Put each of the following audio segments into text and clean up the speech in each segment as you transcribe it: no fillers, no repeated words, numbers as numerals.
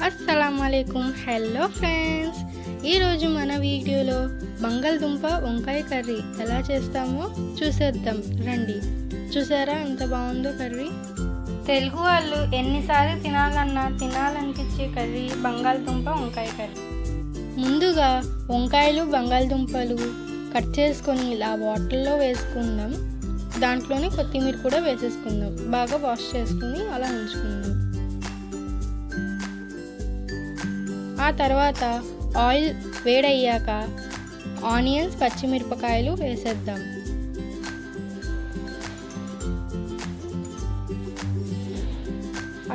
అస్సలాముఅలైకుం. Hello friends, ఈరోజు మన వీడియోలో బంగాళదుంప వంకాయ కర్రీ ఎలా చేస్తామో చూసేద్దాం రండి. చూసారా ఎంత బాగుందో కర్రీ. తెలుగు వాళ్ళు ఎన్నిసార్లు తినాలన్నా తినాలనిపించే కర్రీ బంగాళదుంప వంకాయ కర్రీ. ముందుగా వంకాయలు బంగాళదుంపలు కట్ చేసుకొని ఇలా వాటర్లో వేసుకుందాం. దాంట్లోనే కొత్తిమీర కూడా వేసేసుకుందాం. బాగా వాష్ చేసుకుని అలా ఉంచుకుందాం. ఆ తర్వాత ఆయిల్ వేడయ్యాక ఆనియన్స్ పచ్చిమిరపకాయలు వేసేద్దాం.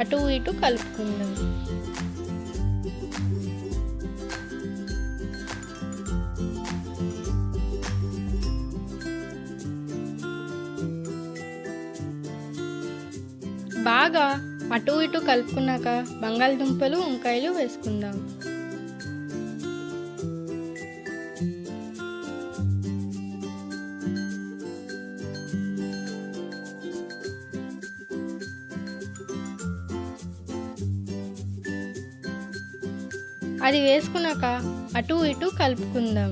అటు ఇటు కలుపుకుందాం. బాగా అటు ఇటు కలుపుకున్నాక బంగాళదుంపలు వంకాయలు వేసుకుందాం. అది వేసుకున్నాక అటు ఇటు కలుపుకుందాం.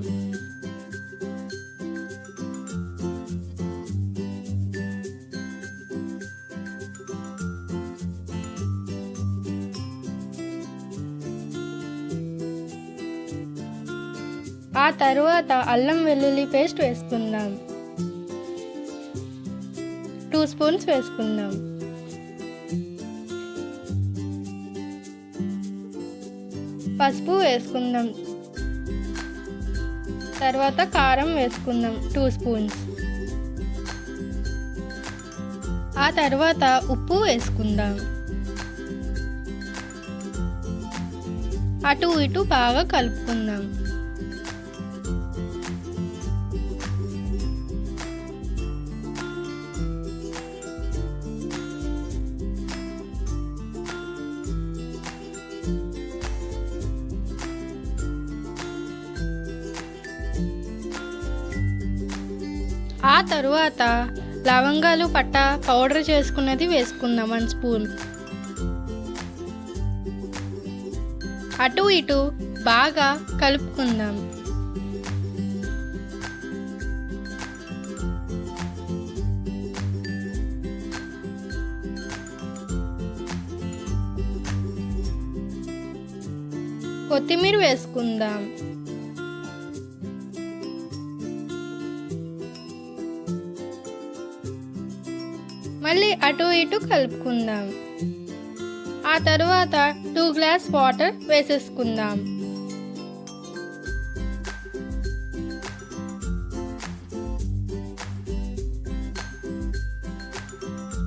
ఆ తరువాత అల్లం వెల్లుల్లి పేస్ట్ వేసుకుందాం. 2 స్పూన్స్ వేసుకుందాం. పసుపు వేసుకుందాం. తర్వాత కారం వేసుకుందాం 2 స్పూన్స్. ఆ తర్వాత ఉప్పు వేసుకుందాం. అటు ఇటు బాగా కలుపుకుందాం. ఆ తరువాత లవంగాలు పట్ట పౌడర్ చేసుకున్నది వేసుకుందాం 1 స్పూన్. అటు ఇటు బాగా కలుపుకుందాం. కొత్తిమీర వేసుకుందాం. మళ్ళీ అటు ఇటు కలుపుకుందాం. ఆ తరువాత 2 గ్లాస్ వాటర్ వేసేసుకుందాం.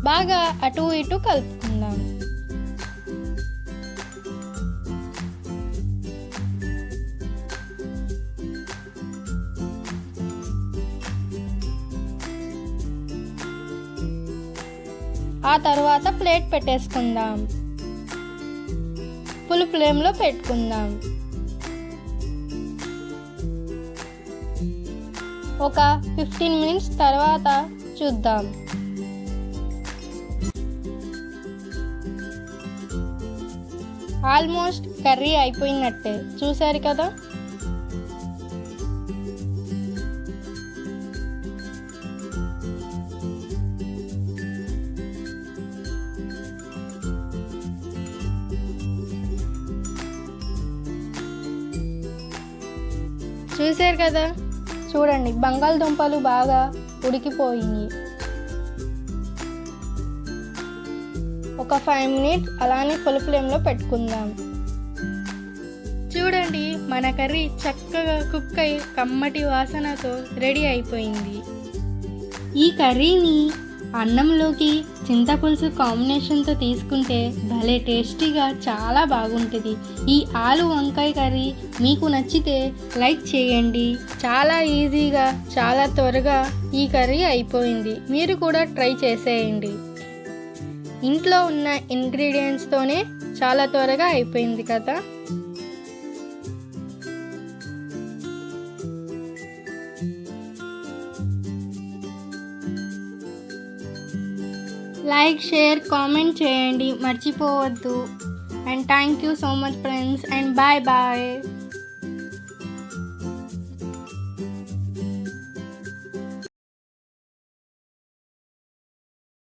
బాగా అటు ఇటు కలుపుకుందాం. ఆ తర్వాత ప్లేట్ పెట్టేసుకుందాం. ఫుల్ ఫ్లేమ్లో పెట్టుకుందాం. ఒక 15 మినిట్స్ తర్వాత చూద్దాం. ఆల్మోస్ట్ కర్రీ అయిపోయినట్టే. చూసారు కదా. చూసారు కదా, చూడండి బంగాళదుంపలు బాగా ఉడికిపోయినాయి. ఒక 5 మినిట్స్ అలానే ఫుల్ ఫ్లేమ్లో పెట్టుకుందాం. చూడండి మన కర్రీ చక్కగా కుక్ అయి కమ్మటి వాసనతో రెడీ అయిపోయింది. ఈ కర్రీని అన్నంలోకి చింతపులుసు కాంబినేషన్తో తీసుకుంటే భలే టేస్టీగా చాలా బాగుంటుంది. ఈ ఆలు వంకాయ కర్రీ మీకు నచ్చితే లైక్ చేయండి. చాలా ఈజీగా చాలా త్వరగా ఈ కర్రీ అయిపోయింది. మీరు కూడా ట్రై చేసేయండి. ఇంట్లో ఉన్న ఇంగ్రీడియంట్స్తోనే చాలా త్వరగా అయిపోయింది కదా. లైక్, షేర్, కామెంట్ చేయండి మర్చిపోవద్దు. And thank you so much, friends, and bye bye.